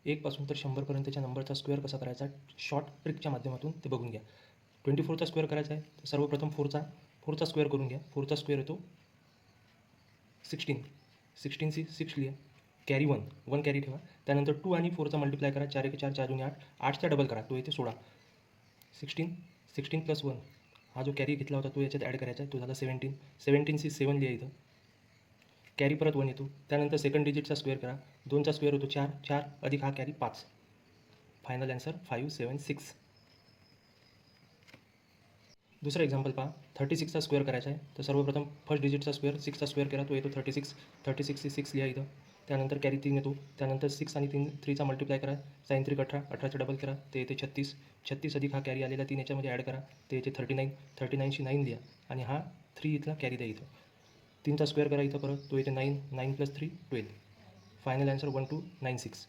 1पासून तर 100पर्यंतच्या नंबरचा स्क्वेअर कसा करायचा शॉर्ट ट्रिकच्या माध्यमातून ते बघून घ्या. 24चा स्क्वेअर करायचा आहे तर सर्वप्रथम 4चा स्क्वेअर करून घ्या. 4चा स्क्वेअर येतो 16. 16ची 6 लिहा. कॅरी 1 कॅरी ठेवा. त्यानंतर 2 आणि 4चा मल्टिप्लाय करा. 4 1 4 4 2 8. 8चा डबल करा, तो येते 16. 16 प्लस 1 हा जो कॅरी घेतला होता तो याच्यात ॲड करायचा आहे, तो झाला 17. 17ची 7 लिहा इथं. कॅरी परत 1 येतो. त्यानंतर सेकंड डिजिटचा स्क्वेअर करा. 2चा स्क्वेअर होतो 4. 4 अधिक हा कॅरी 5. Final answer 5 7 6. दुसरं एक्झाम्पल पहा. 36चा स्क्वेअर करायचा आहे तर सर्वप्रथम फर्स्ट डिजिटचा स्क्वेअर 6चा स्क्वेअर केला तो येतो 36. 36ची 6 लिहा इथं. त्यानंतर कॅरी 3 येतो. त्यानंतर 6 आणि 3चा मल्टिप्लाय करा. 3 3 18. 18चा डबल करा ते येते 36. 36 अधिक हा कॅरी आलेला 3 याच्यामध्ये ॲड करा ते येते 39. 39ची 9 लिहा आणि हा 3 इथला कॅरी द्या इथं. 3चा स्क्वेअर करा इथं परत, तो येते 9. 9 + 3 12. Final answer 1296.